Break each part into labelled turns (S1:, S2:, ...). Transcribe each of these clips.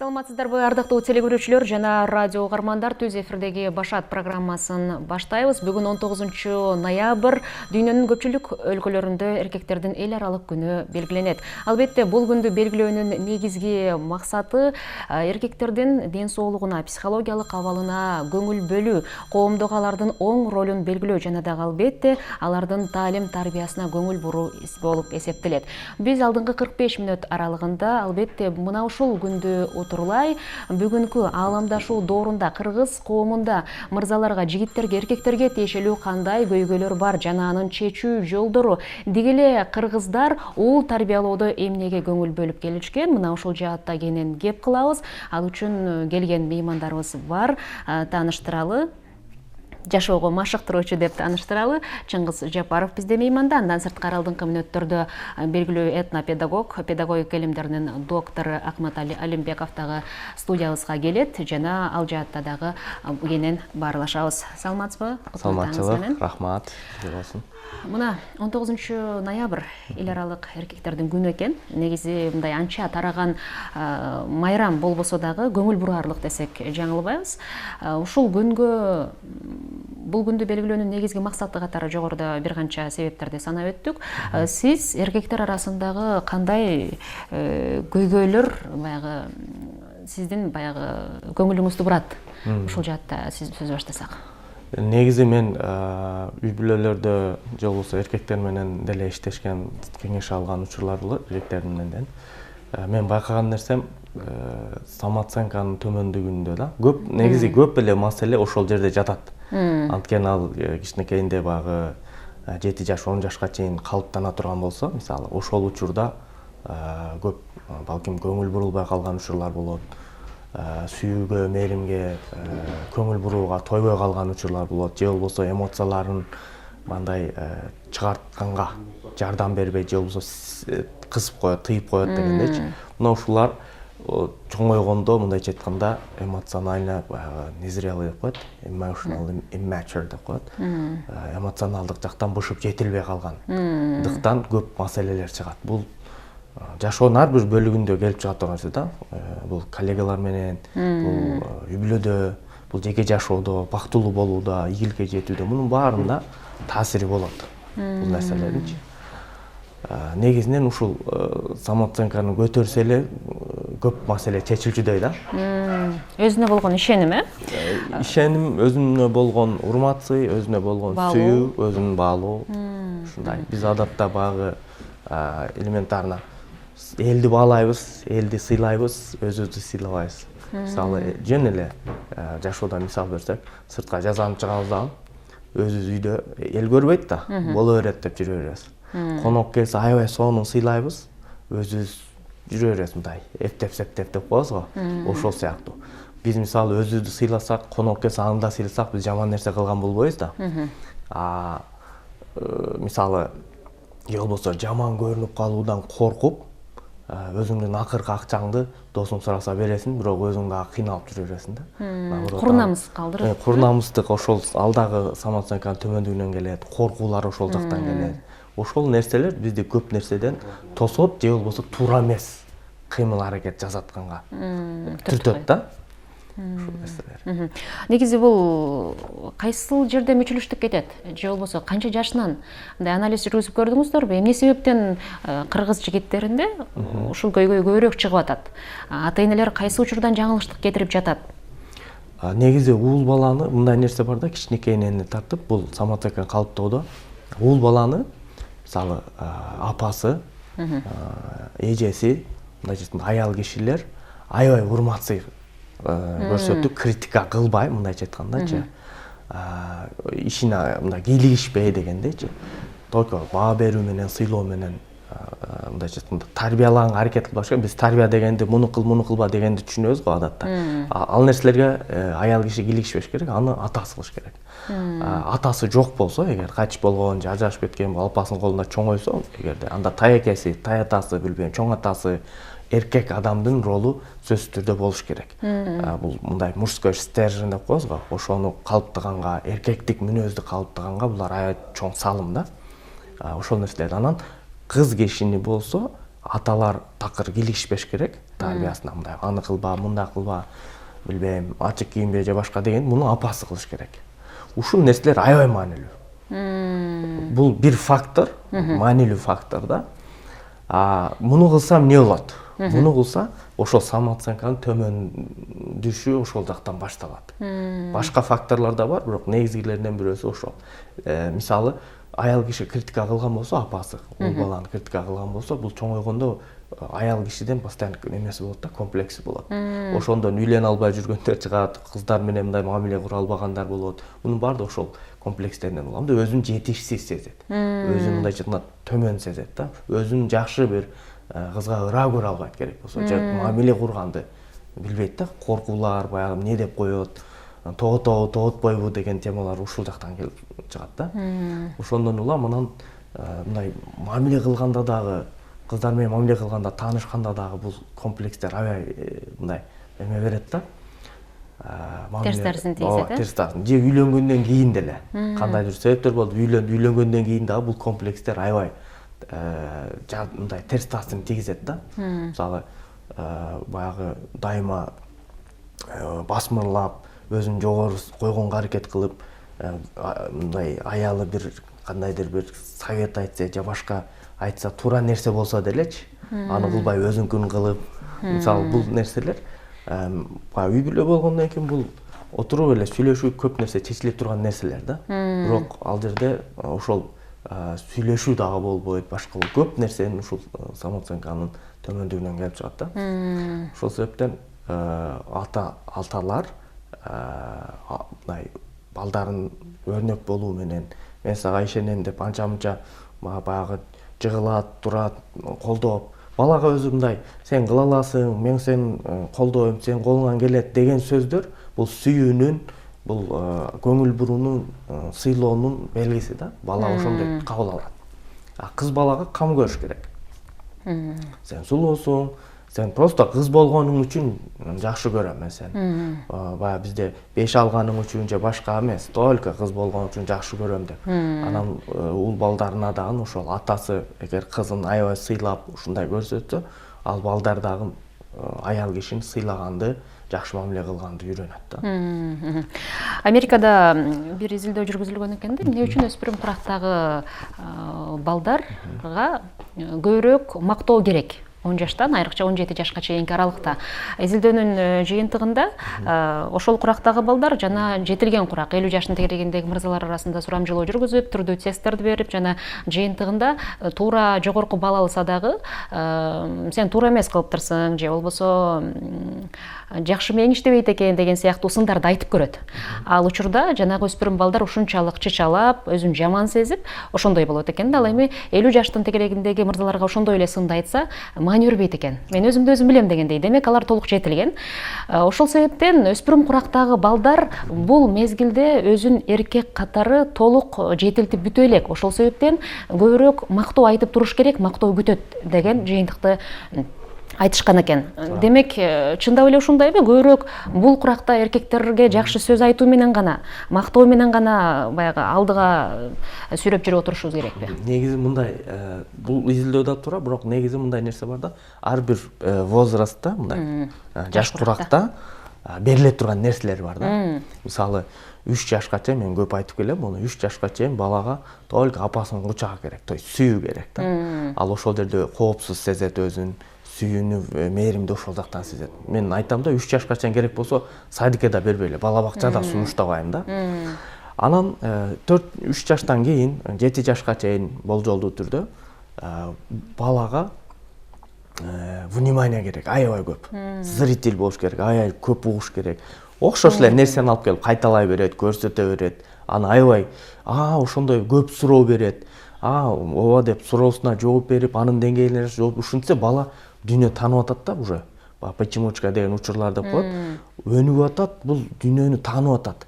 S1: Саламатсыздарбы, ардактуу телекөрүүчүлөр жана радио угармандар, Түз эфирдеги Башат программасын баштайбыз. Бүгүн 19 ноябрь дүйнөнүн көпчүлүк өлкөлөрүндө эркектердин эл аралык күнү белгиленет. Албетте, бул күндү белгилөөнүн негизги максаты эркектердин ден соолугуна, психологиялык абалына көңүл бөлүү, коомдогу алардын оң ролун белгилөө жана дагы албетте алардын таалим тарбиясына көңүл буруу болуп эсептелет. Биз алдыңкы 45 мүнөт аралыгында албетте мына ушул күндү отурлай бүгүнкү ааламдашуу доорунда кыргыз коомунда мырзаларга, жигиттерге, эркектерге тиешелүү кандай көйгөйлөр бар жана анын чечүү жолдору, деги эле кыргыздар уул тарбиялоодо эмнеге көңүл бөлүп келишкен, мына ушул жаатта кенен кеп кылабыз. Ал үчүн келген меймандарыбыз бар, тааныштыралы. Жашоого машыктыруучу деп тааныштыралы. Чыңгыз Жапаров бизде мейманда. Андан сырткары алдыңкы мүнөттөрдө белгилүү этнопедагог, педагогика илимдеринин доктору Акматали Алимбеков дагы студиябызга келет жана ал жаатта дагы кенен баарлашабыз. Саламатсызбы?
S2: Саламатчылык, рахмат.
S1: Мына 19 ноябрь эл аралык эркектердин күнү экен. Негизи мындай анча тараган майрам болбосо дагы көңүл бураарлык десек жаңылбайбыз. Ушул күнгө бул күндү белгилөөнүн негизги максаты катары жогоруда бир канча себептерди санап өттүк. Сиз эркектер арасындагы кандай көйгөйлөр баягы сиздин баягы көңүлүңүздү бурат? Ушул жаатта сиз сөз баштасак.
S2: Негизи мен үй бүлөлөрдө же болбосо эркектер менен деле иштешкен, кеңеш алган учурлар болот, эркектердин менен. Мен байкаган нерсем самооценканын төмөндүгүндө да. Негизи көп эле маселе ошол жерде жатат. Анткени ал кичинекейинде багы 7 жаш, 10 жашка чейин калыптана турган болсо, мисалы, ошол учурда көп балким көңүл бурулбай калган учурлар болот. Сүйүүгө, мээримге, көңүл бурууга тойбой калган учурлар болот. Же болбосо эмоцияларын мындай чыгартканга жардам бербей, же болбосо кысып коет, тыйып коет дегендейчи. Мына ушулар чоңойгондо, мындайча айтканда, эмоционально незрелый деп коет, emotional immature деп коет. Эмоционалдык жактан бышып жетилбей калган. Дыктан көп маселелер чыгат. Бул жашоонун ар бир бөлүгүндө келип чыга турган нерсе да. Бул коллегалар менен, бул үй бүлөдө, бул жеке жашоодо, бактылуу болууда, ийгиликке жетүүдө мунун баарында таасири болот. Бул нерселердинчи. Негизинен ушул самооценканы көтөрсө эле көп маселе чечилчүдөй да.
S1: Өзүнө болгон ишеним,
S2: Ишеним, өзүнө болгон урмат-сый, өзүнө болгон сүйүү, өзүнүн баалоо. Ушундай. Биз адатта багы элементарно элди баалайбыз, элди сыйлайбыз, өзүбүздү сыйлабайбыз. Мисалы, жөн эле жашоодо мисал берсек, сыртка жазанып чыгабыз дагы, өзүбүз үйдө эл көрбөйт да, боло берет деп жүрө беребиз. Конок келсе, аябай сонун сыйлайбыз, өзүбүз жүрө беребиз мындай, эптеп-септеп деп коебуз го. Ошол сыяктуу. Биз мисалы өзүбүздү сыйласак, конок келсе аны да сыйласак, биз жаман нерсе кылган болбойбуз да. Мисалы, же болбосо жаман көрүнүп калуудан коркуп, өзүңдүн акыркы акчаңды досуң сураса бересиң, бирок өзүң дагы кыйналып жүрө бересиң да.
S1: Курнамыз калдырып.
S2: Курнамыздык ошол алдагы самооценканын төмөндүгүнөн келет, коркуулар ошол жактан келет. Ошол нерселер бизди көп нерседен тосот, же болбосо туура эмес кыймыл аракет жасатканга түртөт да.
S1: Негизи бул кайсыл жерде мүчүлүштүк кетет? Же болбосо канча жашынан мындай анализ жүргүзүп көрдүңүздөрбү? Эмне себептен кыргыз жигиттеринде ушул көйгөй көбүрөөк чыгып атат? Ата-энелер кайсы учурдан жаңылыштык кетирип жатат?
S2: Негизи уул баланы мындай нерсе бар да, кичинекейинен тартып, бул самооценка калыптоодо уул баланы, мисалы, апасы, эжеси, мындайча аял кишилер аябай урмат-сый көрсөтүп, критика кылбай, мындайча айткандачы, ишине мындай кийлигишпей дегендейчи. Только баа берүү менен, сыйлоо менен, мындайча айтканда тарбиялаганга аракет кылбаш керек. Биз тарбия дегенди муну кылба дегенди түшүнөбүз го адатта. Ал нерселерге аял киши кийлигишпеш керек, аны атасы кылыш керек. Атасы жок болсо, эгер качып болгон же ажырашып кеткен, алпасынын колунда чоңойсо, эгерде анда таякеси, таятасы, билбейм, чоң атасы, эркек адамдын ролу сөзсүз түрдө болуш керек. Бул мындай мужской стержень деп коебуз го, ошону калыптаганга, эркектик мүнөздү калыптаганга булар аябай чоң салым да. Ошол нерселер. Анан кыз кишини болсо, аталар такыр килишпеш керек тарбиясына, мындай аны кылба, мындай кылба, билбейм, ачык кийинбе же башка деген, муну апасы кылыш керек. Ушул нерселер аябай маанилүү. Бул бир фактор, маанилүү фактор да. Муну кылсам эмне болот? Муну кылса, ошол самооценканын төмөндөшү ошол жактан башталат. Башка факторлор да бар, бирок негизгилеринен бирөөсү ошол. Мисалы, аял киши критика кылган болсо, апасы ул баланы критика кылган болсо, бул чоңойгондо аял кишиден постоянно немеси болот да, комплекси болот. Ошондон үйлөнө албай жүргөндөр чыгат, кыздар менен мындай мамиле кура албагандар болот. Мунун баардыгы ошол комплекстерден болот. Өзүн жетишсиз сезет. Өзүн мындай жана төмөн сезет да. Өзүн жакшы бир кызга ыраа көрө албайт керек болсо, же мамиле курганды билбейт да. Коркуулар, баягы эмне деп коет, тоотобу, тоотпойбу деген темалар ушул жактан келип чыгат да. Ошондон улам анан мындай мамиле кылганда дагы, кыздар менен мамиле кылганда, таанышканда дагы бул комплекстер аябай мындай эме берет да.
S1: Терс тарсын тийет,
S2: терс тарсын. Же үйлөнгөндөн кийин деле кандайдыр себептер болуп, үйлөнгөндөн кийин дагы бул комплекстер аябай мындай терс таасирин тийгизет да. Мисалы, баягы дайыма басмырлап, өзүн жогору койгонго аракет кылып, мындай аялы бир кандайдыр бир совет айтса же башка айтса, туура нерсе болсо делечи, аны кылбай өзүнкүн кылып, мисалы бул нерселер үй бүлө болгондон кийин бул отуруп эле сүйлөшүп көп нерсе чечиле турган нерселер да. Бирок ал жерде ошол сүйлөшүү дагы болбойт, башка көп нерсенин ушул самооценканын төмөндүгүнөн келип чыгат да. Ошол себептен аталар мындай балдарын өрнөк болуу менен мен сага ишенем деп анча-мынча баягы жыгылат, турат, колдоп, балага өзү мындай сен кыла аласың, мен сени колдойм, сен колуңан келет деген сөздөр бул сүйүүнүн, бул көңүл буруунун, сыйлоонун белгиси да. Бала ошондой кабыл алат. Кыз балага кам көрүш керек. Сен сулуусуң, сен просто кыз болгонуң үчүн жакшы көрөм мен сени. Баягы бизде беш алганың үчүн же башка эмес, только кыз болгон үчүн жакшы көрөм деп. Анан ул балдарына дагы ошол атасы эгер кызын аябай сыйлап ушундай көрсөтсө, ал балдар дагы аял кишини сыйлаганды, жакшы мамиле кылганды үйрөнөт да.
S1: Америкада бир изилдөө жүргүзүлгөн экен да, эмне үчүн өспүрүм курактагы балдарга көбүрөөк мактоо керек? 10 жаштан, айрыкча 17 жашка чейинки аралыкта. Изилдөөнүн жыйынтыгында ошол курактагы балдар жана жетилген курак 50 жаштын тегерегиндеги мырзалар арасында сурамжылоо жүргүзүп, түрдүү тесттерди берип, жана жыйынтыгында туура жогорку бал алса дагы сен туура эмес кылыптырсың, же болбосо жакшы мээң иштебейт экен деген сыяктуу сындарды айтып көрөт. Ал учурда жанагы өспүрүм балдар ушунчалык чычалап, өзүн жаман сезип, ошондой болот экен да. Ал эми 50 жаштын тегерегиндеги мырзаларга ошондой эле сынды айтса, маани бербейт экен. Мен өзүмдү өзүм билем дегендей. Демек алар толук жетилген. Ошол себептен өспүрүм курактагы балдар бул мезгилде өзүн эркек катары толук жетилтип бүтө элек. Ошол себептен көбүрөөк мактоо айтып туруш керек, мактоо күтөт деген жыйынтыкты айтышкан экен. Демек, чындап эле ушундайбы? Көбүрөөк бул куракта эркектерге жакшы сөз айтуу менен гана, мактоо менен гана баягы алдыга сүйрөп жүрүп отурушубуз керекпи?
S2: Негизи мындай, бул изилдөөдө туура, бирок негизи мындай нерсе бар да. Ар бир возрастта, мындай жаш куракта бериле турган нерселер бар да. Мисалы, 3 жашка чейин мен көп айтып келем, муну 3 жашка чейин балага только апасынын кучагы керек, то есть сүйүү керек да. Ал ошол жерде коопсуз сезет өзүн, сүйүүнү, мээримди ошол жактан сезет. Мен айтам да, 3 жашка чейин керек болсо, садикке да бербейле, бала бакчада сунуштабайм да. Анан 3 жаштан кийин 7 жашка чейин болжолдуу түрдө балага внимание керек, аябай көп. Зритель болуш керек, аябай көп угуш керек. Окшош эле нерсени алып келип кайталай берет, көрсөтө берет. Аны аябай, ошондой көп суроо берет. Ооба деп суроосуна жооп берип, анын деңгээлине жооп ушинтсе бала дүйнө таанып атат да уже. Почемучка деген учурлар деп коет. Өнүгүп атат, бул дүйнөнү таанып атат.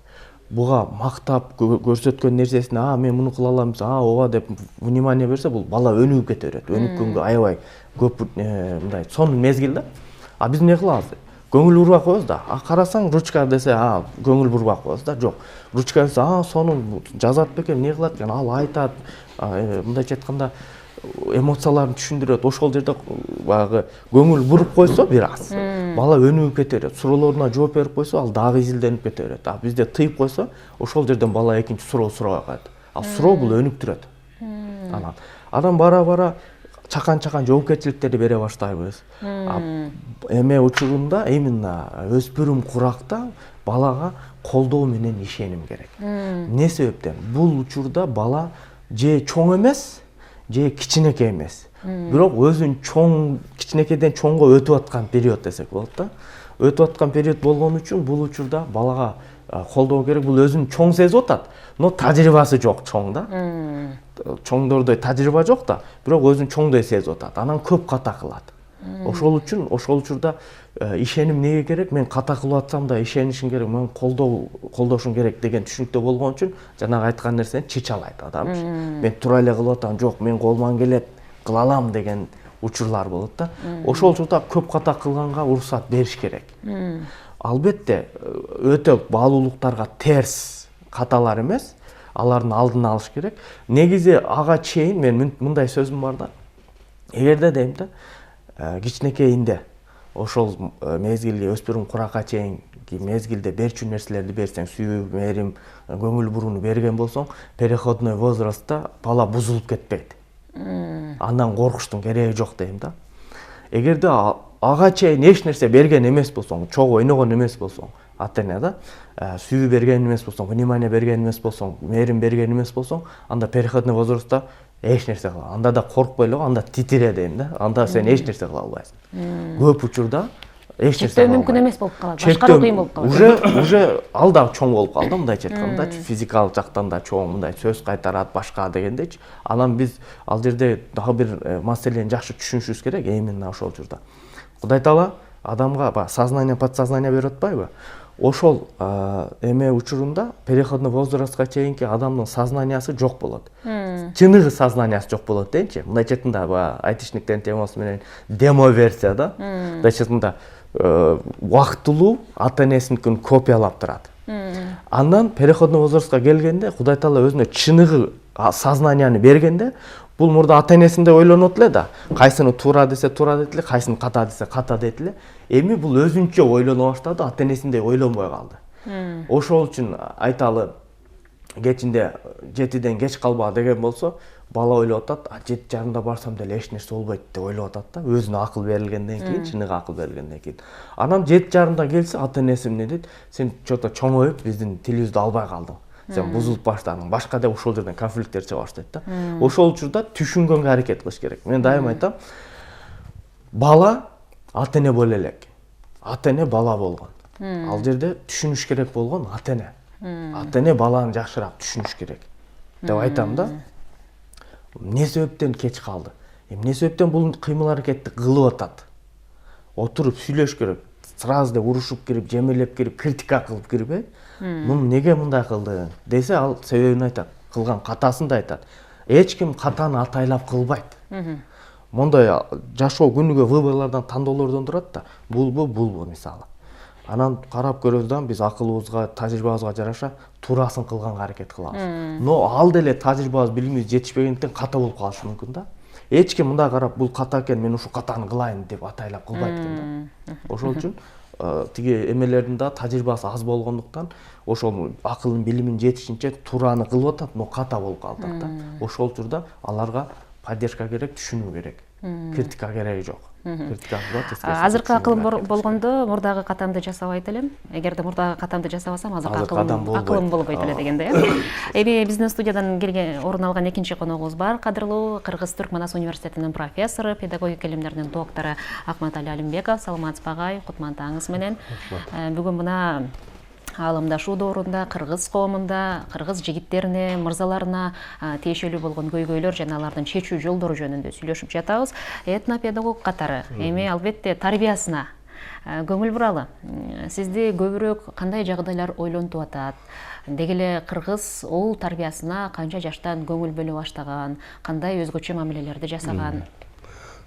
S2: Буга мактап көрсөткөн нерсесине, мен муну кыла алам, ооба деп внимание берсе, бул бала өнүгүп кете берет. Өнүккөнгө аябай көп мындай сонун мезгил да. Биз эмне кылабыз? Көңүл бурбай коебуз да. Карасаң ручка десе, көңүл бурбай коебуз да. Жок. Ручка десе, сонун жазат бекен, эмне кылат экен? Ал айтат. Мындайча айтканда, эмоцияларын түшүндүрөт. Ошол жерде баягы көңүл буруп койсо бир аз, бала өнүгүп кете берет. Суроолоруна жооп берип койсо, ал дагы изилденип кете берет. А бизде тыйып койсо, ошол жерден бала экинчи суроо сурабай коет. Ал суроо бул өнүктүрөт. Анан адам бара чакан жоопкерчиликтерди бере баштайбыз. Эме учурунда именно өспүрүм куракта балага колдоо менен ишеним керек. Эмне себептен? Бул учурда бала же чоң эмес, же кичинекей эмес. Бирок өзүн кичинекейден чоңго өтүп аткан период десек болот да. Өтүп аткан период болгон үчүн бул учурда балага колдоо керек. Бул өзүн чоң сезип атат, но тажрыйбасы жок чоң да. Чоңдордой тажрыйба жок да, бирок өзүн чоңдой сезип атат. Анан көп ката кылат. Ошол учурда ишеним неге керек? Мен ката кылып атсам да ишенишим керек, мен колдошум керек деген түшүнүктө болгон үчүн жанагы айткан нерсени чычалайт адам. Мен тура эле кылып атам, жок, мен колуман келет, кыла алам деген учурлар болот да. Ошол учурда көп ката кылганга уруксат бериш керек. Албетте өтө баалуулуктарга терс каталар эмес, алардын алдын алыш керек. Негизи ага чейин мен мындай сөзүм бар да. Эгерде дейм да, кичинекейинде ошол мезгилге өспүрүм куракка чейинки мезгилде берчү нерселерди берсең, сүйүү, мээрим, көңүл бурууну берген болсоң, переходной возрастта бала бузулуп кетпейт. Андан коркуштун кереги жок дейм да. Эгерде ага чейин эч нерсе берген эмес болсоң, чогуу ойногон эмес болсоң, ата-эне да, сүйүү берген эмес болсоң, внимание берген эмес болсоң, мээрим берген эмес болсоң, анда переходной возрастта эч нерсе кыла. Анда да коркпой эле, анда титире дейм да. Анда сен эч нерсе кыла албайсың. Көп учурда эч нерсе
S1: чектөө мүмкүн эмес болуп калат. Башкаруу кыйын болуп калат.
S2: Уже ал да чоң болуп калды, мындайча айтканда, физикалык жактан да чоң, мындай сөз кайтарат, башка дегендейчи. Анан биз ал жерде дагы бир маселени жакшы түшүнүшүбүз керек, именно ошол учурда. Кудай Таала адамга сознание, подсознание берип атпайбы? Ошол эме учурунда переходный возрастка чейинки адамдын сознаниясы жок болот. Чыныгы сознаниясы жок болот дейинчи. Мындайча айтканда, айтишниктен темасы менен демо версия да. Мындайча айтканда убактылуу ата-энесиникин копиялап турат. Андан переходный возрастка келгенде Кудай Таала өзүнө чыныгы сознанияны бергенде, бул мурда ата-энесинде ойлонот эле да. Кайсыны туура десе туура дейт эле, кайсыны ката десе ката дейт эле. Эми бул өзүнчө ойлоно баштады, ата-энесиндей ойлонбой калды. Ошол үчүн айталы кечинде 7ден кеч калба деген болсо, бала ойлоп атат, 7:30 барсам деле эч нерсе болбойт деп ойлоп атат да. Өзүнө акыл берилгенден кийин, чыныгы акыл берилгенден кийин. Анан 7:30 келсе, ата-энеси эмне дейт? Сен чото чоңоюп биздин тилибизди албай калдың. Сен бузулуп баштадың. Башка деп ошол жерден конфликттер чыга баштайт да. Ошол учурда түшүнгөнгө аракет кылыш керек. Мен дайыма айтам, бала ата-эне боло элек. Ата-эне бала болгон. Ал жерде түшүнүш керек болгон ата-эне. Ата-эне баланы жакшыраак түшүнүш керек деп айтам да. Эмне себептен кеч калды? Эмне себептен бул кыймыл аракетти кылып атат? Отуруп сүйлөш керек. Сразу деп урушуп кирип, жемелеп кирип, критика кылып кирбей, муну неге мындай кылды десе, ал себебин айтат, кылган катасын да айтат. Эч ким катаны атайлап кылбайт. Мондай жашоо күнүгө выборлордон, тандоолордон турат да. Булбу мисалы. Анан карап көрөбүз да, биз акылыбызга, тажрыйбабызга жараша туурасын кылганга аракет кылабыз. Но ал деле тажрыйбабыз, билимибиз жетишпегендиктен ката болуп калышы мүмкүн да. Эч ким мындай карап, бул ката экен, мен ушу катаны кылайын деп атайлап кылбайт экен да. Ошол үчүн тиги эмелердин да тажрыйбасы аз болгондуктан, ошол акылын, билимин жетишинче туураны кылып атат, но ката болуп калдык да. Ошол учурда аларга поддержка керек, түшүнүү керек. Критика кереги жок.
S1: Азыркы акылым болгондо мурдагы катамды жасабайт элем. Эгерде мурдагы катамды жасабасам, азыркы акылым болбойт эле дегенде. Эми биздин студиядан келген, орун алган экинчи коногубуз бар. Кадырлуу Кыргыз-Түрк Манас университетинин профессору, педагогика илимдеринин доктору Акматали Алимбеков. Саламатсызбы агай, кутмандыгыңыз менен. Бүгүн мына алымдашуу доорунда кыргыз коомунда кыргыз жигиттерине, мырзаларына тиешелүү болгон көйгөйлөр жана алардын чечүү жолдору жөнүндө сүйлөшүп жатабыз. Этнопедагог катары эми албетте тарбиясына көңүл буралы. Сизди көбүрөөк кандай жагдайлар ойлонтуп атат? Деги эле кыргыз уул тарбиясына канча жаштан көңүл бөлө баштаган, кандай өзгөчө мамилелерди жасаган?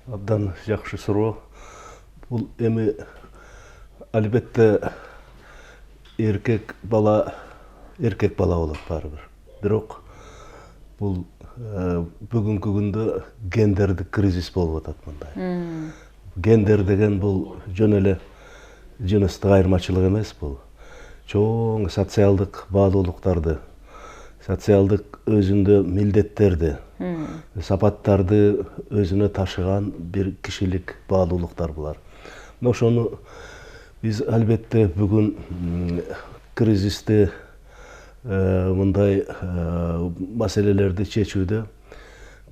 S3: Абдан жакшы суроо. Бул эми албетте эркек бала болот баары бир. Бирок бул бүгүнкү күндө гендердик кризис болуп атат мындай. Гендер деген бул жөн эле жыныстык айырмачылык эмес, бул чоң социалдык баалуулуктарды, социалдык өзүндө милдеттерди, сапаттарды өзүнө ташыган бир кишилик баалуулуктар булар. Мына ошону биз албетте бүгүн кризисти мындай маселелерди чечүүдө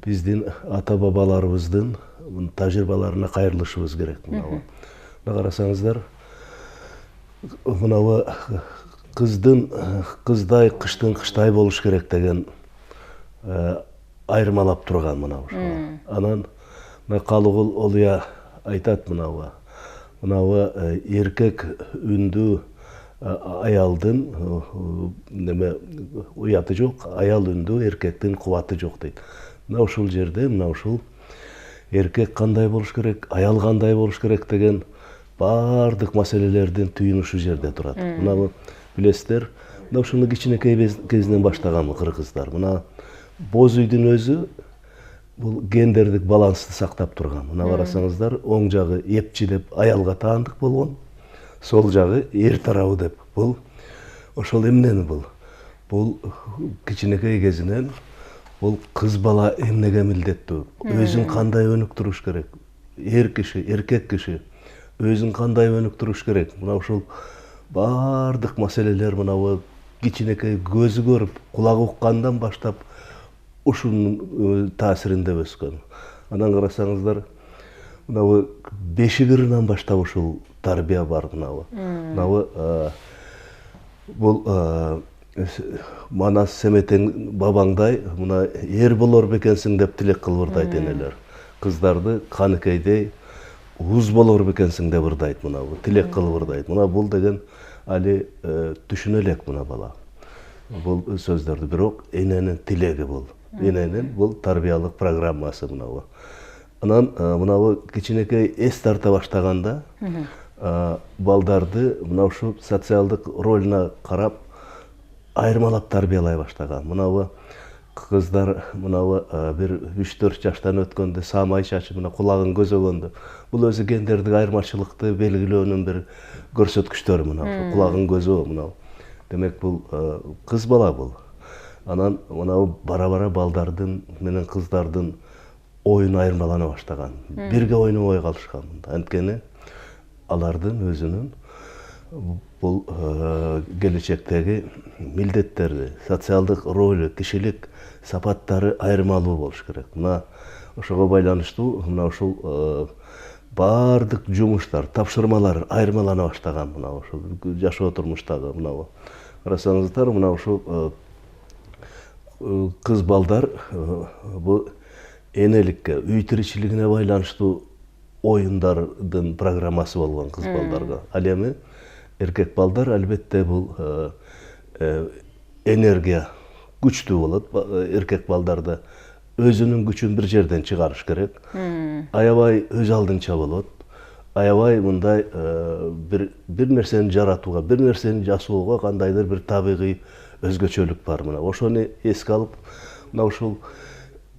S3: биздин ата бабаларыбыздын тажрыйбаларына кайрылышыбыз керек. Мына карасаңыздар, мынабы кыздай кыштын кыштай болуш керек деген айырмалап турган мына ошо. Анан Калыгул Олуя айтат мынабы эркек үндүү аялдын неме уяты жок, аял үндүү эркектин кубаты жок дейт. Мына ушул жерде мына ушул эркек кандай болуш керек, аял кандай болуш керек деген баардык маселелердин түйүнү ушул жерде турат. Мына билесиздер, мына ушуну кичинекей кезинен баштаган кыргыздар. Мына боз үйдүн өзү бул гендердик балансты сактап турган. Мына карасаңыздар, оң жагы эпчи деп аялга таандык болгон, сол жагы эр тарабы деп. Бул ошол эмнени бул? Бул кичинекей кезинен бул кыз бала эмнеге милдеттүү, өзүн кандай өнүктүрүш керек, эр киши, эркек киши өзүн кандай өнүктүрүш керек. Мына ушул баардык маселелер мынабы кичинекей көзү көрүп, кулагы уккандан баштап ушунун таасиринде өскөн. Анан карасаңыздар, мынабы бешик ырынан баштап ушул тарбия бар мынабы. Мынабы бул Манас Семетең бабаңдай, мына эр болор бекенсиң деп тилек кылып ырдайт энелер. Кыздарды каныкейдей уз болор бекенсиң деп ырдайт мынабы, тилек кылып ырдайт. Мына бул деген али түшүнө элек мына бала. Бул сөздөрдү, бирок эненин тилеги бул. Эненин бул тарбиялык программасы мынабы. Анан мынабы кичинекей эс тарта баштаганда балдарды мына ушул социалдык ролуна карап айырмалап тарбиялай баштаган. Мынабы кыздар мынабы бир 3-4 жаштан өткөндө самай чачып, мына кулагын көзөгөндө, бул өзү гендердик айырмачылыкты белгилөөнүн бир көрсөткүчтөрү мына ушул кулагын көзөө мына. Демек бул кыз бала бул. Анан мынабы бара-бара балдардын менен кыздардын оюну айырмалана баштаган. Бирге ойнобой калышкан. Анткени алардын өзүнүн бул келечектеги милдеттери, социалдык ролу, кишилик сапаттары айырмалуу болуш керек. Мына ошого байланыштуу мына ушул баардык жумуштар, тапшырмалар айырмалана баштаган мына ушул жашоо турмуштагы мына. Карасаңыздар, мына ушул кыз балдар бул энеликке, үй тиричилигине байланыштуу оюндардын программасы болгон кыз балдарга. Ал эми эркек балдар албетте бул энергия күчтүү болот. Эркек балдарда өзүнүн күчүн бир жерден чыгарыш керек. Аябай өз алдынча болот. Аябай мындай бир нерсени жаратууга, бир нерсени жасоого кандайдыр бир табигый өзгөчөлүк бар мына. Ошону эске алып, мына ушул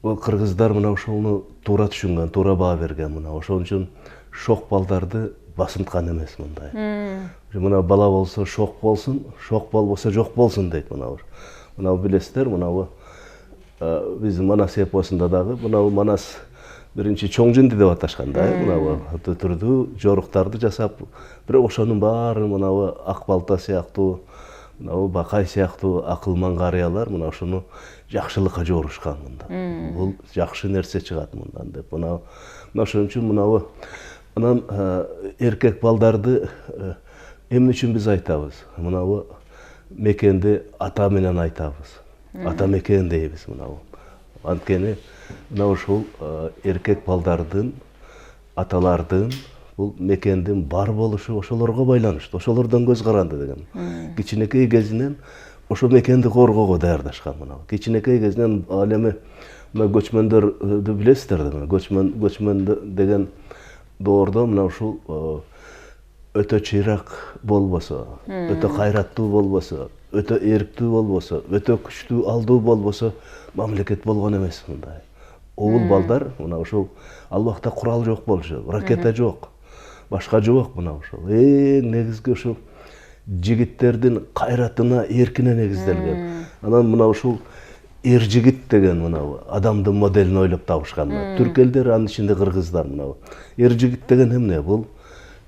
S3: кыргыздар мына ушуну туура түшүнгөн, туура баа берген мына. Ошон үчүн шок балдарды басынткан эмес мындай. Мына бала болсо шок болсун, шок болбосо жок болсун дейт мына. Мына билесиздер, мына биздин Манас эпосунда дагы мына Манас биринчи чоң жинди деп аташкан да, мына түрдүү жоруктарды жасап, бирок ошонун баары мына ак балта сыяктуу, мына бакай сыяктуу акылман карыялар мына ошону жакшылыкка жорушкан мында. Бул жакшы нерсе чыгат мындан деп. Мына ошон үчүн мына анан эркек балдарды эмне үчүн биз айтабыз? Мына мекенди ата менен айтабыз. Ата мекен дейбиз мына. Анткени мына ушул эркек балдардын, аталардын бул мекендин бар болушу ошолорго байланыштуу. Ошолордон көз каранды деген. Кичинекей кезинен ошо мекенди коргоого даярдашкан мына. Кичинекей кезинен ал эми мына көчмөндөрдү билесиздер да, көчмөн деген доордо мына ушул өтө чыйрак болбосо, өтө кайраттуу болбосо, өтө эрктүү болбосо, өтө күчтүү алдуу болбосо, мамлекет болгон эмес мындай. Уул балдар мына ушул ал убакта курал жок болчу, ракета жок, башка жок мына ушул. Эң негизги ушул жигиттердин кайратына, эркине негизделген. Анан мына ушул эр жигит деген мына адамдын моделин ойлоп табышкандар. Түрк элдери, анын ичинде кыргыздар мына. Эр жигит деген эмне? Бул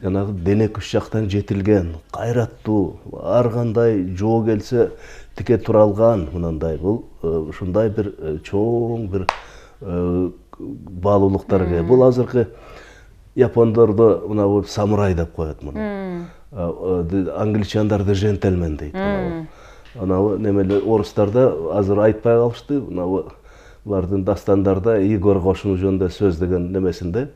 S3: жанагы дене күч жактан жетилген, кайраттуу, ар кандай жоо келсе тике тура алган мындай. Бул ушундай бир чоң бир баалуулуктарга ээ. Бул азыркы япондордо мына бул самурай деп коет муну. Англичандарды джентльмен дейт. Анау немеле орустарда азыр айтпай калышты. Булардын дастандарда Игорь Кошун жөнүндө сөз деген немесинде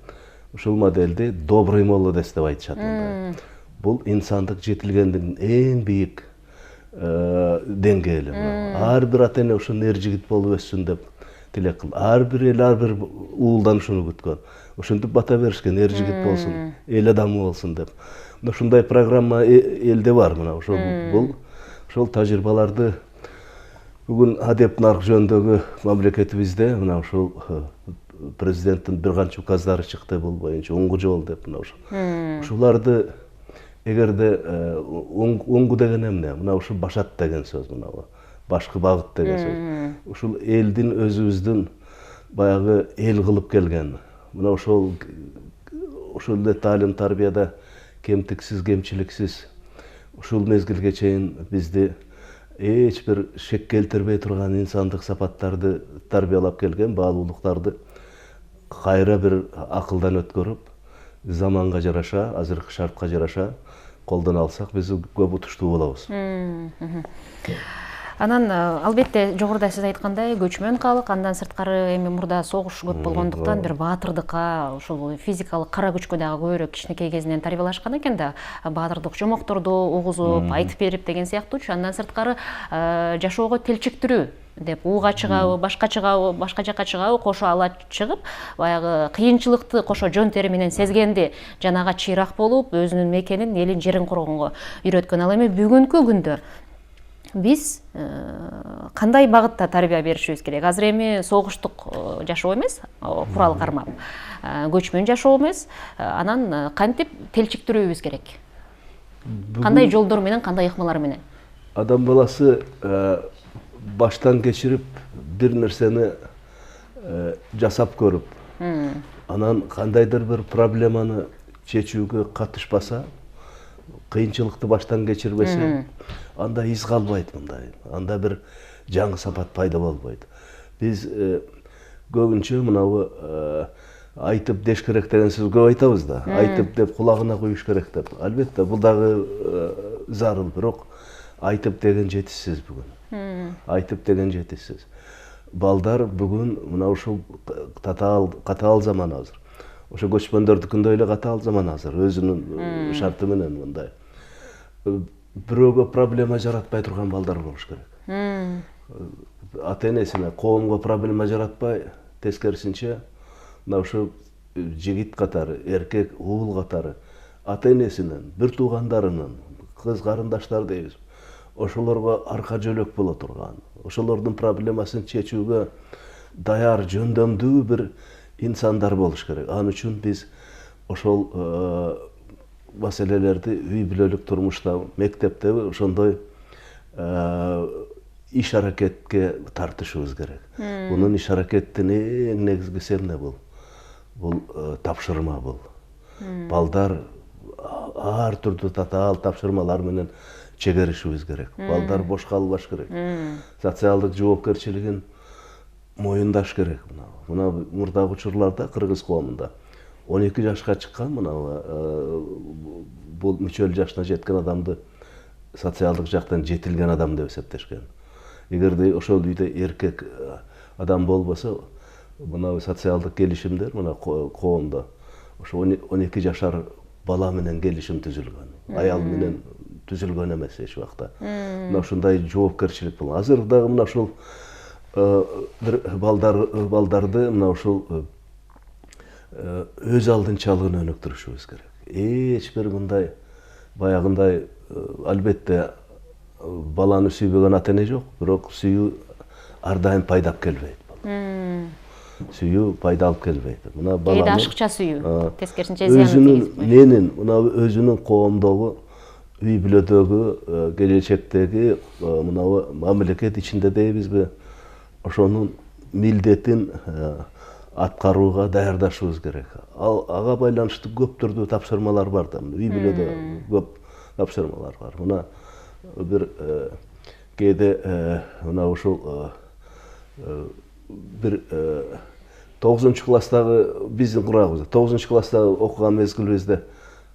S3: ушул моделди добрый молодец деп айтышат мындай. Бул инсандык жетилгендигин эң бийик деңгээли. Ар бир ата эне ушуну эр жигит болуп өссүн деп тилек кылды. Ар бир эл, ар бир уулдан ушуну күткөн. Ошентип бата беришкен, эр жигит болсун, эл адамы болсун деп. Ушундай программа элде бар мына. Ошол тажрыйбаларды бүгүн адеп нарк жөнүндөгү мамлекетибизде мына ушул президенттин бир канча указдары чыкты бул боюнча оңгу жол деп мына ушуларды эгерде оңгу деген эмне? Мына ушул башат деген сөз мына башкы багыт деген сөз. Ушул элдин өзүбүздүн баягы эл кылып келген. Мына ошол эле таалим тарбияда кемтиксиз, кемчиликсиз ушул мезгилге чейин бизди эч бир шек келтирбей турган инсандык сапаттарды тарбиялап келген, баалуулуктарды кайра бир акылдан өткөрүп, заманга жараша, азыркы шартка жараша колдоно алсак биз көп утуштуу болобуз.
S1: Анан албетте жогоруда сиз айткандай көчмөн калык, андан сырткары эми мурда согуш көп болгондуктан бир баатырдыкка, ушул физикалык кара күчкө дагы көбүрөөк кичинекей кезинен тарбиялашкан экен да, баатырдык жомокторду угузуп, айтып берип деген сыяктуучу. Андан сырткары жашоого телчиктирүү деп ууга чыгабы, башка жакка чыгабы, кошо ала чыгып, баягы кыйынчылыкты кошо жөн тери менен сезгенди жанага чыйрак болуп, өзүнүн мекенин, элин, жерин коргонго үйрөткөн. Ал эми бүгүнкү күндө биз кандай багытта тарбия беришибиз керек? Азыр эми согуштук жашоо эмес, курал кармап, көчмөн жашоо эмес, анан кантип телчиктирүүбүз керек? Кандай жолдор менен, кандай ыкмалар менен?
S3: Адам баласы баштан кечирип бир нерсени жасап көрүп, анан кандайдыр бир проблеманы чечүүгө катышпаса, кыйынчылыкты баштан кечирбесе, анда из калбайт мындай. Анда бир жаңы сапат пайда болбойт. Биз көбүнчө мынабу айтып деш керек деген сөз көп айтабыз да. Айтып деп кулагына куюш керек деп. Албетте бул дагы зарыл, бирок айтып деген жетишсиз бүгүн. Айтып деген жетишсиз. Балдар бүгүн мына ушул катаал заман азыр. Ошо көчмөндөрдүкүндөй эле катаал заман азыр, өзүнүн шарты менен мындай. Бирөөгө проблема жаратпай турган балдар болуш керек. Ата энесине, коомго проблема жаратпай, тескерисинче, мына ушу жигит катары, эркек, уул катары ата энесинен, бир туугандарынын, кыз карындаштар дейбиз, ошолорго арка жөлөк боло турган, ошолордун проблемасын чечүүгө даяр, жөндөмдүү бир инсандар болуш керек. Ал үчүн биз ошол маселелерди үй бүлөлүк турмушта, мектептеби ошондой иш аракетке тартышыбыз керек. Бунун иш аракеттин эң негизгиси эмне бул? Бул тапшырма бул. Балдар ар түрдүү татаал тапшырмалар менен чегеришибиз керек. Балдар бош калбаш керек. Социалдык жоопкерчилигин моюндаш керек. Мына мурдагы учурларда кыргыз коомунда 12 жашка чыккан мына бул мүчөл жашына жеткен адамды социалдык жактан жетилген адам деп эсептешкен. Эгерде ошол үйдө эркек адам болбосо, мына социалдык келишимдер мына коомдо ошо 12 жашар бала менен келишим түзүлгөн. Аял менен түзүлгөн эмес эч убакта. Мына ушундай жоопкерчилик болгон. Азыр дагы мына ушул бир балдарды мына ушул өз алдынчалыгын өнүктүрүшүбүз керек. Эч бир мындай баягындай албетте баланы сүйбеген ата эне жок, бирок сүйүү ар дайым пайдап келбейт. Сүйүү пайда алып келбейт. Мына
S1: баланы ашыкча сүйүү, тескерисинче зыян тийгизбейт.
S3: Менин, мына өзүнүн коомдогу, үй бүлөдөгү, келечектеги мына мамлекет ичинде дейбизби, ошонун милдетин аткарууга даярдашыбыз керек. Ага байланыштуу көп түрдүү тапшырмалар бар да. Үй бүлөдө көп тапшырмалар бар. Мына бир кээде мына ушул бир 9-класстагы биздин курагыбызда 9-класстагы окуган мезгилибизде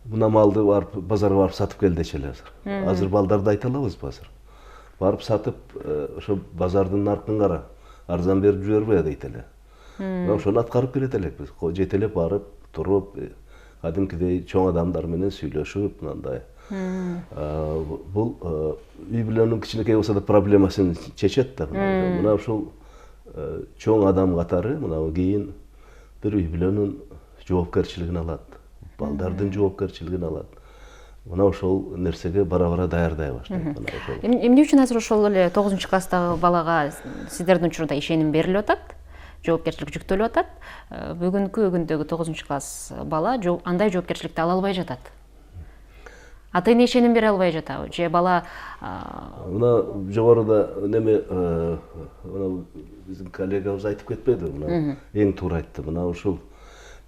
S3: мына малды барып базарга барып сатып кел дечи эле азыр. Азыр балдарды айта алабызбы азыр? Барып сатып, ошо базардын наркын кара, арзан берип жибербей дейт эле. Ошону аткарып келет элекпиз. Жетелеп барып, туруп, кадимкидей чоң адамдар менен сүйлөшүп, мындай. Бул үй бүлөнүн кичинекей болсо да проблемасын чечет да. Мына ушул чоң адам катары мына кийин бир үй бүлөнүн жоопкерчилигин алат, балдардын жоопкерчилигин алат. Мына ошол нерсеге бара-бара даярдай баштайт.
S1: Эмне үчүн азыр ошол эле 9-класстагы балага сиздердин учурда ишеним берилип атат, жоопкерчилик жүктөлүп атат. Бүгүнкү күндөгү 9-класс бала андай жоопкерчиликти ала албай жатат. Ата эне ишеним бере албай жатабы? Же бала
S3: мына жогоруда неме мына биздин коллегабыз айтып кетпеди, мына эң туура айтты. Мына ушул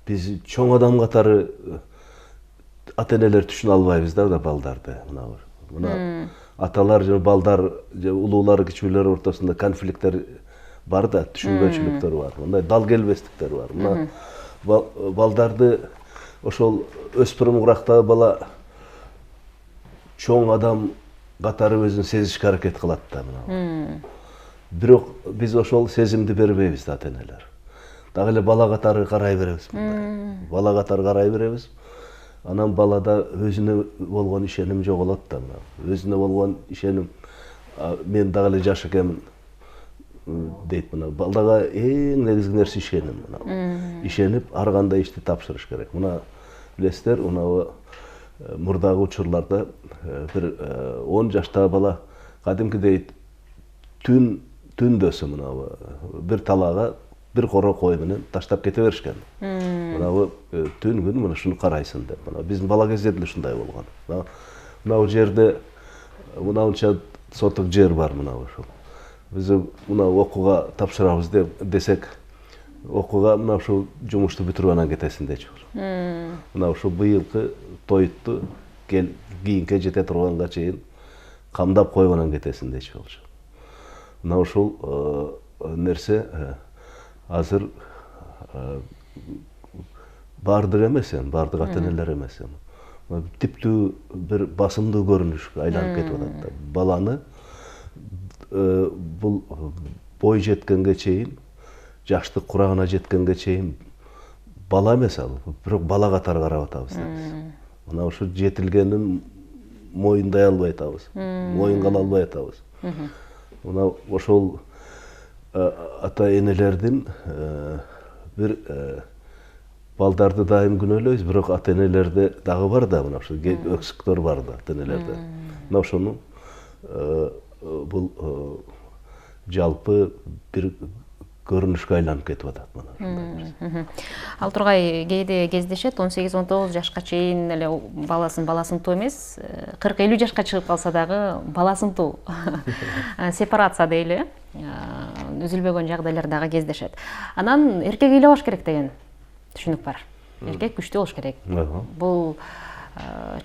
S3: биз чоң адам катары ата энелер түшүнө албайбыз да балдарды. Мына аталар же балдар же улуулар кичүүлөр ортосунда конфликттер бар да, түшүнбөчүлүктөр бар. Мындай дал келбестиктер бар. Мына балдарды ошол өспүрүм курактагы бала чоң адам катары өзүн сезишке аракет кылат да мына. Бирок биз ошол сезимди бербейбиз да ата энелер. Дагы эле бала катары карай беребиз. Бала катары карай беребиз. Анан балада өзүнө болгон ишеним жоголот да. Өзүнө болгон ишеним, мен дагы эле жаш экенмин дейт мына. Балдага эң негизги нерсе ишеним мына. Ишенип ар кандай ишти тапшырыш керек. Мына билесиздер, мына мурдагы учурларда бир 10 жаштагы бала кадимкидей түндөсү мына бир талаага бир коро кой менен таштап кете беришкен. Мына түн күн мына шуну карайсың деп. Мына биздин бала кезде деле ушундай болгон. Мына жерде мына унча сотук жер бар мына ошол. Биз мына окууга тапшырабыз десек, окууга мына ушул жумушту бүтүрүп анан кетесиң дечи. Мына ушул быйылкы тоютту кийинке жете турганга чейин камдап коюп анан кетесиң дечи болчу. Мына ушул нерсе азыр бардык эмес, бардык ата энелер эмес. Типтүү бир басымдуу көрүнүшкө айланып кетип атат да. Баланы бул бой жеткенге чейин, жаштык курагына жеткенге чейин бала эмес ал, бирок бала катары карап атабыз да биз. Мына ушу жетилгенин моюндай албай атабыз, моюнга ала албай атабыз. Мына ошол ата энелердин бир балдарды дайым күнөөлөйбүз, бирок ата энелерде дагы бар да, мына ошо өксүктөр бар да ата энелерде. Мына ошону бул жалпы бир көрүнүшкө айланып кетип атат мына.
S1: Ал тургай кээде кездешет, 18-19 жашка чейин эле баласынтуу эмес, 40-50 жашка чыгып калса дагы баласынтуу. Сепарация дейли, үзүлбөгөн жагдайлар дагы кездешет. Анан эркек ыйлабаш керек деген түшүнүк бар. Эркек күчтүү болуш керек. Бул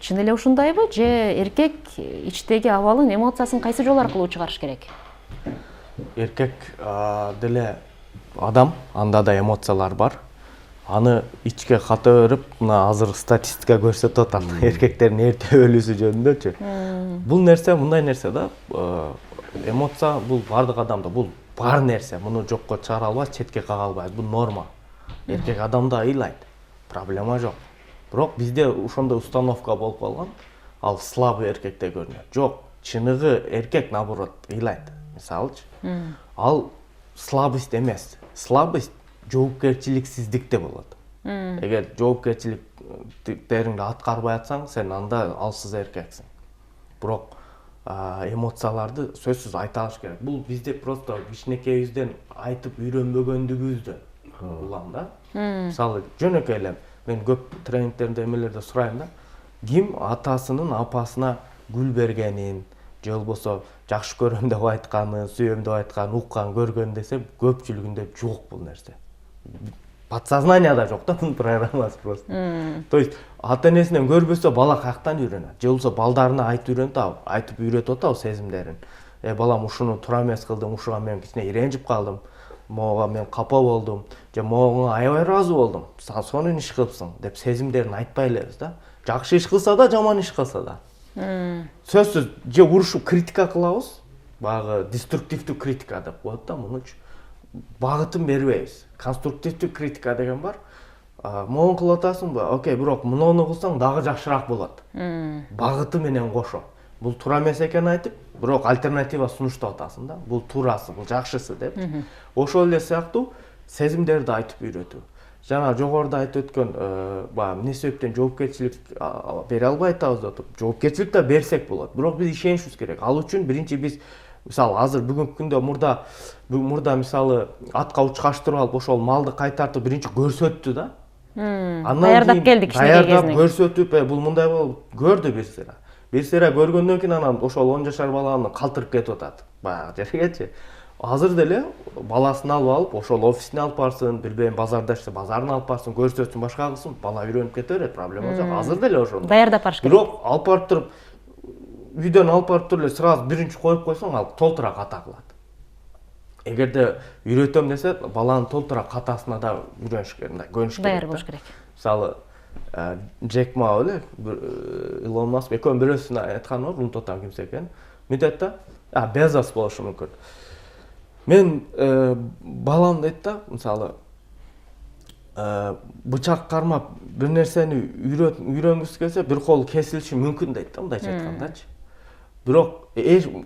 S1: чын эле ушундайбы, же эркек ичтеги абалын, эмоциясын кайсы жол аркылуу чыгарыш керек?
S2: Эркек деле адам, анда да эмоциялар бар. Аны ичке ката берип, мына азыр статистика көрсөтүп атат, эркектердин эрте өлүүсү жөнүндөчү. Бул нерсе мындай нерсе да, эмоция бул бардык адамда, бул бар нерсе, муну жокко чыгара албайбыз, четке кага албайбыз, бул норма. Эркек адамда ыйлайт, проблема жок. Бирок бизде ошондой установка болуп калган, ал слабый эркекте көрүнөт. Жок, чыныгы эркек наоборот ыйлайт. Мисалычы, ал слабость эмес. Слабость жоопкерчиликсиздикте болот. Эгер жоопкерчиликтериңди аткарбай атсаң, сен анда алсыз эркексиң. Бирок эмоцияларды сөзсүз айта алыш керек. Бул бизде просто кичинекейибизден айтып үйрөнбөгөндүгүбүздөн улам да. Мисалы жөнөкөй эле мен көп тренингтерде эмелерде сурайм да. Ким атасынын апасына гүл бергенин, же болбосо жакшы көрөм деп айтканын, сүйөм деп айтканын, уккан, көргөн десе көпчүлүгүндө жок бул нерсе. Подсознанияда жок да бунун программасы просто. То есть ата-энесинен көрбөсө бала каяктан үйрөнөт? Же болбосо балдарына айтып үйрөтүп атабы сезимдерин. Балам ушуну туура эмес кылдым, ушуга мен кичине ренжип калдым, могуга мен капа болдум, же могуга аябай ыраазы болдум. Сен сонун иш кылыпсың деп сезимдерин айтпай элебиз да. Жакшы иш кылса да, жаман иш кылса да. Сөзсүз же урушуп критика кылабыз, баягы деструктивдүү критика деп коет да, муну багытын бербейбиз. Конструктивдүү критика деген бар. Могу кылып атасыңбы? Окей, бирок муну кылсаң дагы жакшыраак болот. Багыты менен кошо. Бул туура эмес экенин айтып, бирок альтернатива сунуштап атасың да. Бул туурасы, бул жакшысы деп. Ошол эле сыяктуу сезимдерди айтып үйрөтүү. Жана жогоруда айтып өткөн баягы эмне себептен жоопкерчилик бере албай атабыз деп атып. Жоопкерчилик да берсек болот. Бирок биз ишенишибиз керек. Ал үчүн биринчи биз мисалы азыр бүгүнкү күндө мурда мисалы атка учкаштырып алып ошол малды кайтартып биринчи көрсөттү да.
S1: Даярдап келди кичинекей кезинен.
S2: Даярдап көрсөтүп, бул мындай болуп көрдү бир сыйра. Бир сыйра көргөндөн кийин анан ошол 10 жашар баланы калтырып кетип атат. Баягы жергечи. Азыр деле баласын алып ошол офисине алып барсын, билбейм базарда ишсе базарын алып барсын, көрсөтсүн, башка кылсын, бала үйрөнүп кете берет, проблема жок. Азыр деле ошондой.
S1: Даярдап барыш керек.
S2: Бирок алып барып туруп үйдөн алып барып туруп эле сразу биринчи коюп койсоң, ал толтура ката кылат. Эгерде үйрөтөм десе, баланын толтура катасына да үйрөнүш керек, мындай көнүш керек.
S1: Даяр болуш керек.
S2: Мисалы Джек Ма эле, Илон Маск экөөнүн бирөөсүн айтканы бар, унутуп атам кимсе экенин. Мынтет да, Безос болушу мүмкүн. Мен балам дейт да, мисалы бычак кармап бир нерсени үйрөнгүсү келсе, бир колу кесилиши мүмкүн дейт да, мындайча айткандачы. Бирок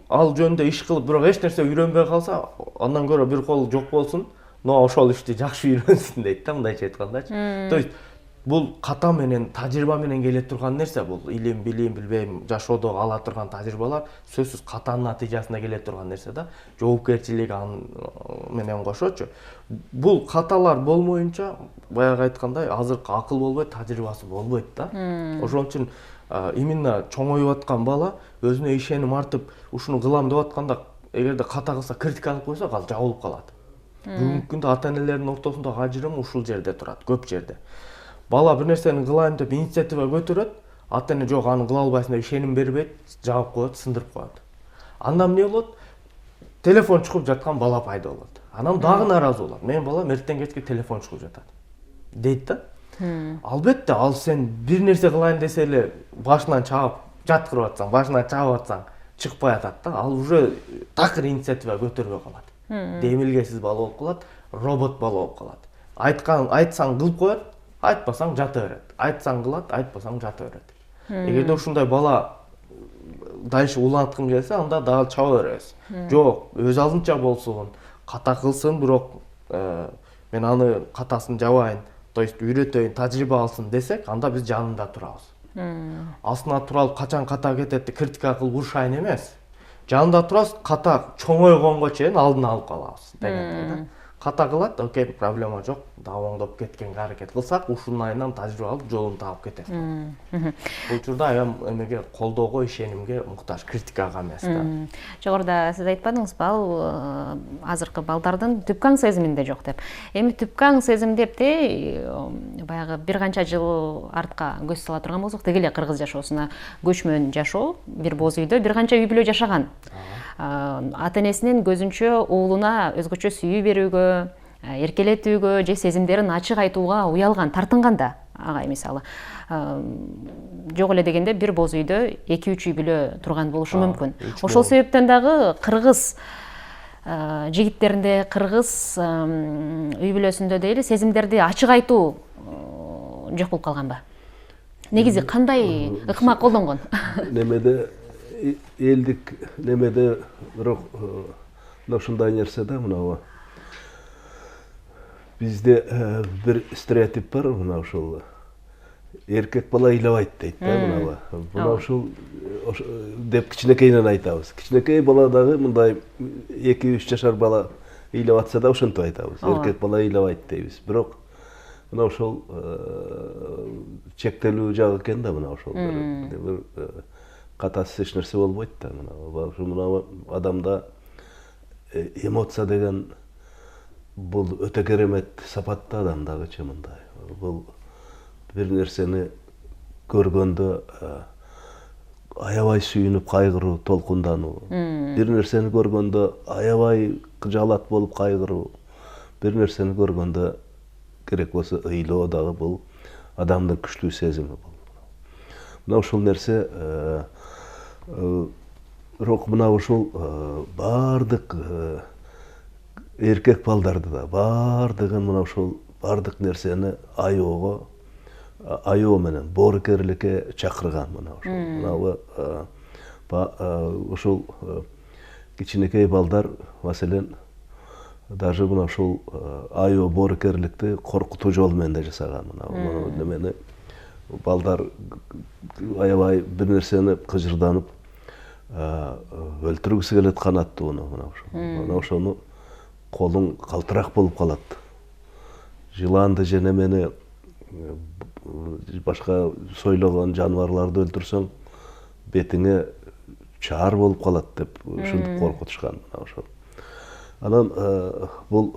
S2: ал жөнүндө иш кылып, бирок эч нерсе үйрөнбөй калса, андан көрө бир колу жок болсун, но ошол ишти жакшы үйрөнсүн дейт да, мындайча айткандачы. То есть бул ката менен, тажрыйба менен келе турган нерсе, бул илим, билим, билбейм, жашоодо ала турган тажрыйбалар сөзсүз катанын натыйжасында келе турган нерсе да. Жоопкерчилик менен кошочу. Бул каталар болмоюнча, баягы айткандай, азыркы акыл болбойт, тажрыйбасы болбойт да. Ошон үчүн именно чоңоюп аткан бала өзүнө ишеним артып, ушуну кылам деп атканда, эгерде ката кылса критика кылып койсо, ал жабылып калат. Бүгүнкү күндө ата-энелердин ортосундагы ажырым ушул жерде турат, көп жерде. Бала бир нерсени кылайм деп инициатива көтөрөт, ата-эне жок, аны кыла албайсың деп ишеним бербейт, жабып коет, сындырып коет. Андан эмне болот? Телефон чукуп жаткан бала пайда болот. Анан дагы нааразы болот. Менин балам эртең кечке телефон чукуп жатат. Дейт да. Албетте, ал сен бир нерсе кылайын десе эле башынан чаап жаткырып атсаң, башынан чаап атсаң, чыкпай атат да. Ал уже такыр инициатива көтөрбөй калат. Демилгесиз бала болуп калат, робот бала болуп калат. Айтсаң кылып коет, айтпасаң жата берет. Айтсаң кылат, айтпасаң жата берет. Эгерде ушундай бала дальше уланткым келсе, анда дагы чаба беребиз. Жок, өз алдынча болсун, ката кылсын, бирок мен аны катасын жабайын, то есть үйрөтөйүн, тажрыйба алсын десек, анда биз жанында турабыз. Астына тура алып качан ката кетет деп критика кылып урушайын эмес. Жанында турабыз, ката чоңойгонго чейин алдын алып калабыз дегендей да. Ката кылат, окей, проблема жок, дагы оңдоп кеткенге аракет кылсак, ушунун айынан тажрыйба алып жолун таап кетет. Бул учурда аябай эмеге колдоого, ишенимге муктаж, критикага эмес да.
S1: Жогоруда сиз айтпадыңызбы, ал азыркы балдардын түпкаң сезиминде жок деп. Эми түпкаң сезим деп баягы бир канча жыл артка көз сала турган болсок, деги эле кыргыз жашоосуна көчмөн жашоо, бир боз үйдө бир канча үй бүлө жашаган. Ата-энесинин көзүнчө уулуна өзгөчө сүйүү берүүгө, эркелетүүгө же сезимдерин ачык айтууга уялган, тартынган да. Агай мисалы жок эле дегенде бир боз үйдө 2-3 үй бүлө турган болушу мүмкүн. Ошол себептен дагы кыргыз жигиттеринде, кыргыз үй бүлөсүндө дейли сезимдерди ачык айтуу жок болуп калганбы? Негизи кандай ыкма колдонгон?
S3: Немеде элдик немеде бирок ушундай нерсе да, мына бизде бир стереотип бар, мына ушул эркек бала ыйлабайт дейт да мынабы. Мына ушул деп кичинекейинен айтабыз. Кичинекей бала дагы мындай 2-3 жашар бала ыйлап атса да ошентип айтабыз. Эркек бала ыйлабайт дейбиз. Бирок мына ошол чектелүү жагы экен да мына ошол бир катасыз эч нерсе болбойт да мына адамда эмоция деген бул өтө керемет сапатта адамдагычы мындай. Бул бир нерсени көргөндө аябай сүйүнүп кайгыруу, толкундануу. Бир нерсени көргөндө аябай жалат болуп кайгыруу. Бир нерсени көргөндө керек болсо ыйлоо дагы бул адамдын күчтүү сезими бул. Мына ушул нерсе бирок мына ушул бардык эркек балдарды да бардыгын мына ушул бардык нерсени аябоо менен боорукерликке чакырган мына ушул. Ушул кичинекей балдар маселен даже мына ушул аябоо боорукерликти коркутуу жолу менен да жасаган мына немени балдар аябай бир нерсени кыжырданып өлтүргүсү келет канаттууну мына ошону колуң калтырак болуп калат. Жыланды же немени башка сойлогон жаныбарларды өлтүрсөң бетиңе чаар болуп калат деп ушинтип коркутушкан мына ошол. Анан бул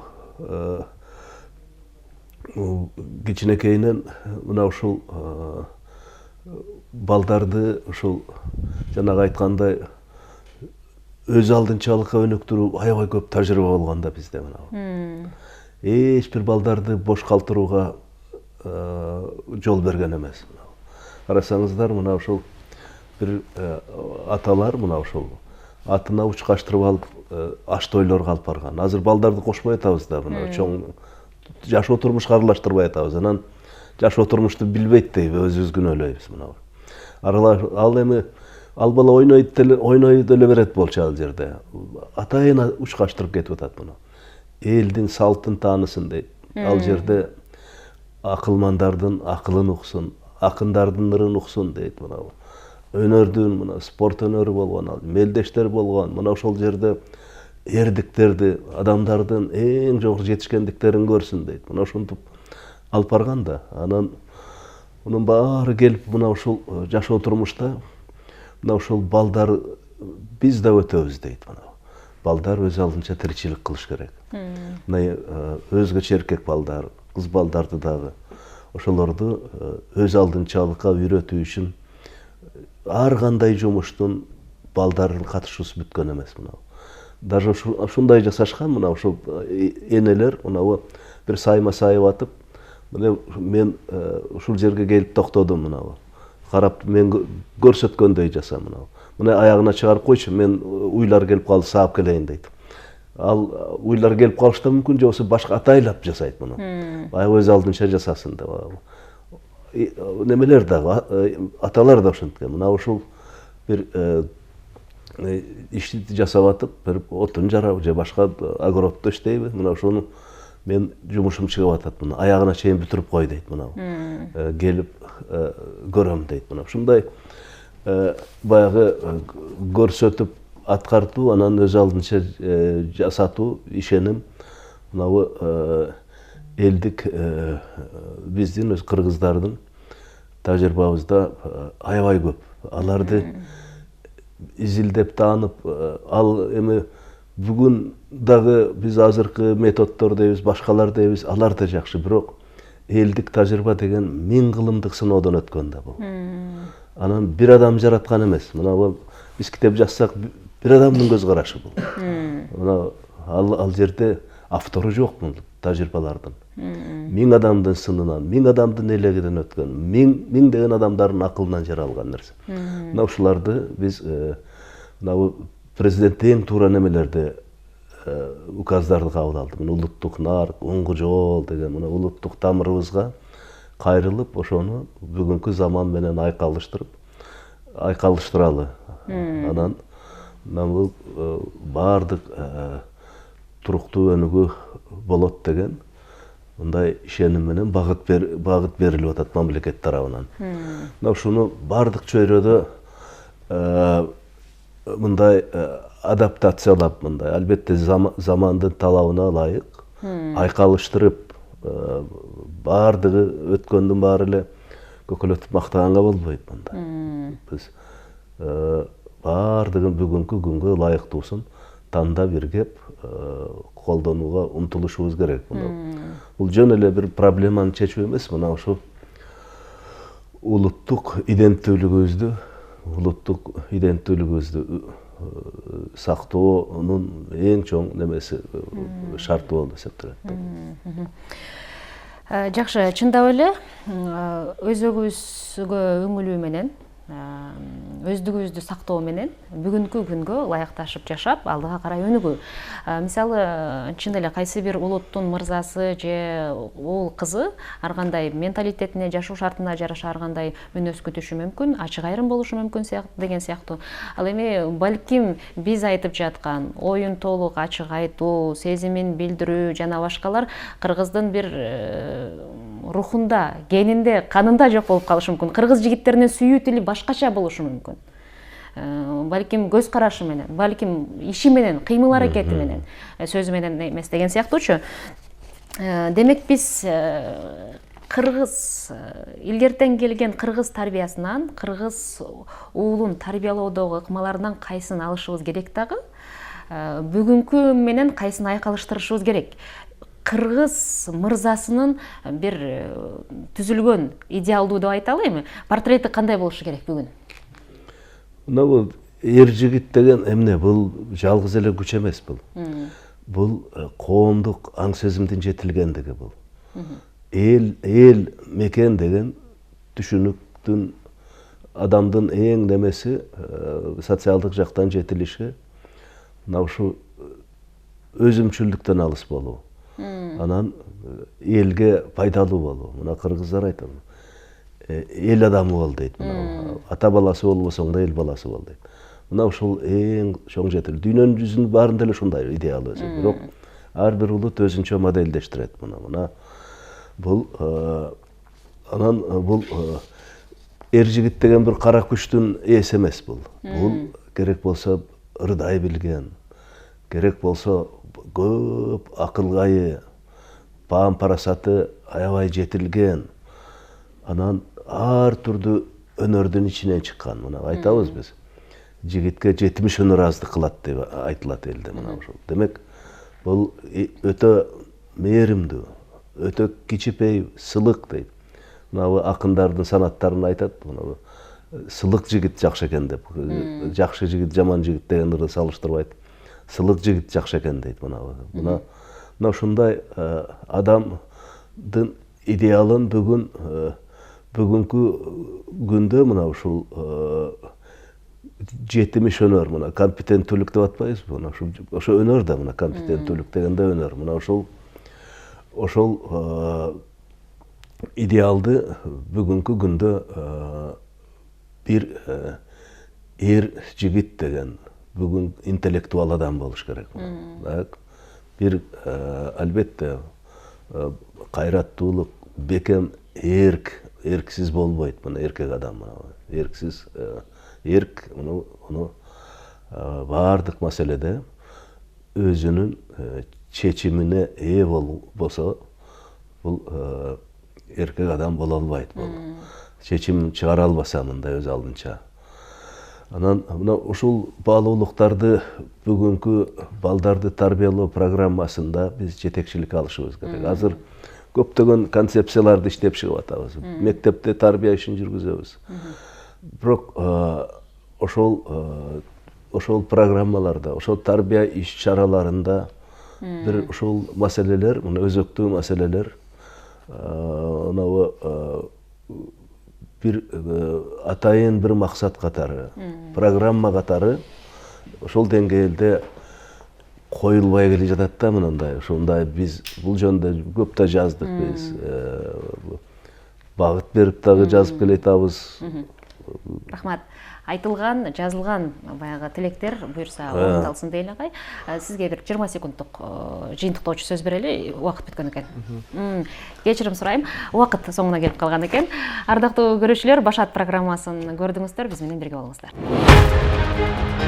S3: кичинекейинен мына ушул балдарды ушул жанагы айткандай өз алдынчалыкка өнүктүрүү аябай көп тажрыйба болгон да бизде мына. Эч бир балдарды бош калтырууга жол берген эмес. Карасаңыздар мына ушул бир аталар мына ушул атына учкаштырып алып аштойлорго алып барган. Азыр балдарды кошпой атабыз да мына чоң жашоо турмушка аралаштырбай атабыз. Анан жашоо турмушту билбейт дейбиз, өзүбүз күнөөлөйбүз мына. Ал эми ал бала ойной деле берет болчу ал жерде. Атайын учкаштырып кетип атат мына. Элдин салтын таанысын дейт. Ал жерде акылмандардын акылын уксун, акындардын ырын уксун дейт мына. Өнөрдүн мына спорт өнөрү болгон, мелдештер болгон. Мына ошол жерде эрдиктерди, адамдардын эң жогору жетишкендиктерин көрсүн дейт. Мына ушинтип алып барган да. Анан мунун баары келип мына ушул жашоо турмушта мына ушул балдар биз да өтөбүз дейт мына. Балдар өз алдынча тиричилик кылыш керек. Мына өзгөчө эркек балдар, кыз балдарды дагы ошолорду өз алдынчалыкка үйрөтүү үчүн ар кандай жумуштун балдардын катышуусу бүткөн эмес мына. Даже ушундай жасашкан мына ушул энелер мына бир сайма сайып атып, мен ушул жерге келип токтодум мына. Карап мен көрсөткөндөй жаса мына. Мына аягына чыгарып койчу, мен уйлар келип калды, саап келейин дейт. Ал уйлар келип калышы да мүмкүн, же болбосо башка атайлап жасайт мына. Өз алдынча жасасын деп. Немелер дагы аталар да ошенткен. Мына ушул бир ишти жасап атып, бир отун жарап же башка огороддо иштейби. Мына ошону мен жумушум чыгып атат мына. Аягына чейин бүтүрүп кой дейт мына. Келип көрөм дейт мына. Ушундай баягы көрсөтүп аткартуу, анан өз алдынча жасатуу ишеним мына элдик биздин өз кыргыздардын тажрыйбабызда аябай көп. Аларды изилдеп таанып, ал эми бүгүн дагы биз азыркы методдор дейбиз, башкалар дейбиз, алар да жакшы, бирок элдик тажрыйба деген 1000 кылымдык сыноодон өткөн да бул. Анан бир адам жараткан эмес. Мына биз китеп жазсак, бир адамдын көз карашы бул. Мына ал жерде автору жок бул тажрыйбалардын. 1000 адамдын сынынан, 1000 адамдын элегинен өткөн, 1000 деген адамдардын акылынан жаралган нерсе. Мына ушуларды биз мына президент эң туура немелерди указдарды кабыл алды. Мына улуттук нарк, оңгу жол деген мына улуттук тамырыбызга кайрылып, ошону бүгүнкү заман менен айкалыштыралы. Анан бул бардык туруктуу өнүгүү болот деген мындай ишеним менен багыт берилип атат мамлекет тарабынан. Мына ушуну бардык чөйрөдө мындай адаптациялап, мындай албетте замандын талабына ылайык айкалыштырып, бардыгы өткөндүн баары эле көкөлөтүп мактаганга болбойт мындай. Биз бардыгын бүгүнкү күнгө ылайыктуусун тандап иргеп колдонууга умтулушубуз керек. Бул жөн эле бир проблеманы чечүү эмес, мына ушу улуттук иденттүүлүгүбүздү сактоонун эң чоң немеси шарты болуп эсептелет.
S1: Жакшы, чындап эле өзөгүбүзгө өңүлүү менен, өздүгүбүздү сактоо менен бүгүнкү күнгө ылайыкташып жашап, алдыга карай өнүгүү. Мисалы, чын эле кайсы бир улуттун мырзасы же уул кызы ар кандай менталитетине, жашоо шартына жараша ар кандай мүнөз күтүшү мүмкүн, ачык айрым болушу мүмкүн деген сыяктуу. Ал эми балким биз айтып жаткан оюн толук ачык айтуу, сезимин билдирүү жана башкалар кыргыздын бир рухунда, генинде, канында жок болуп калышы мүмкүн. Кыргыз жигиттеринин сүйүү тили башкача болушу мүмкүн. Балким көз карашы менен, балким иши менен, кыймыл аракети менен, сөзү менен эмес деген сыяктуучу. Демек биз кыргыз илгертен келген кыргыз тарбиясынан, кыргыз уулун тарбиялоодогу ыкмаларынан кайсын алышыбыз керек дагы, бүгүнкү менен кайсын айкалыштырышыбыз керек. Кыргыз мырзасынын бир түзүлгөн идеалдуу деп айталы эми, портрети кандай болушу керек бүгүн?
S3: Мына бул эр жигит деген эмне? Бул жалгыз эле күч эмес бул. Бул коомдук аң сезимдин жетилгендиги бул. Эл мекен деген түшүнүктүн, адамдын эң немеси социалдык жактан жетилиши, мына ушу өзүмчүлдүктөн алыс болуу. Анан элге пайдалуу болуу. Мына кыргыздар айтат, эл адамы бол дейт. Ата баласы болбосоң да эл баласы бол дейт. Мына ушул эң чоң жетил. Дүйнөнүн жүзүнүн баарында эле ушундай идеал өзү. Бирок ар бир улут өзүнчө моделдештирет муну. Мына бул анан бул эр жигит деген бир кара күчтүн ээси эмес бул. Бул керек болсо ырдай билген, керек болсо көп акылгайы, паам парасаты аябай жетилген, анан ар түрдүү өнөрдүн ичинен чыккан. Мына айтабыз биз, жигитке 70 өнөр аздык кылат деп айтылат элде. Мына ушул. Демек, бул өтө мээримдүү, өтө кичипей, сылык дейт. Мына акындардын санаттарын айтат, мына сылык жигит жакшы экен деп. Жакшы жигит, жаман жигит дегендерди салыштырбайт. Сылык жигит жакшы экен дейт. Мына ушундай адамдын идеалын бүгүнкү күндө мына ушул 70 өнөр, мына компетенттүүлүк деп атпайбызбы? Мына ошо өнөр да, мына компетенттүүлүк дегенде өнөр. Мына ошол идеалды бүгүнкү күндө бир эр жигит деген бүгүн интеллектуал адам болуш керек. Бир албетте кайраттуулук, бекем эрксиз болбойт. Мына эркек адам, эрксиз эрк уну бардык маселеде өзүнүн чечимине ээ болсо, бул эркек адам боло албайт. Чечим чыгара албаса мындай өз алдынча. Анан мына ушул баалуулуктарды бүгүнкү балдарды тарбиялоо программасында биз жетекчилик алышыбыз керек. Азыр көптөгөн концепцияларды иштеп чыгып атабыз. Мектепте тарбия ишин жүргүзөбүз. Бирок ошол программаларда, ошол тарбия иш-чараларында бир ушул маселелер, мына өзөктүү маселелер, бир атайын бир максат катары, программа катары ошол деңгээлде коюлбай келе жатат да. Мындай ушундай биз бул жөнүндө көп да жаздык биз. Багыт берип дагы жазып келе жатабыз.
S1: Рахмат. айтылган, жазылган баягы тилектер буюрса орундалсын дейли агай. Сизге бир 20 секунддук жыйынтыктоочу сөз берели, убакыт бүткөн экен. Кечирим сурайм, убакыт соңуна келип калган экен. Ардактуу көрүүчүлөр, Башат программасын көрдүңүздөр, биз менен бирге болуңуздар.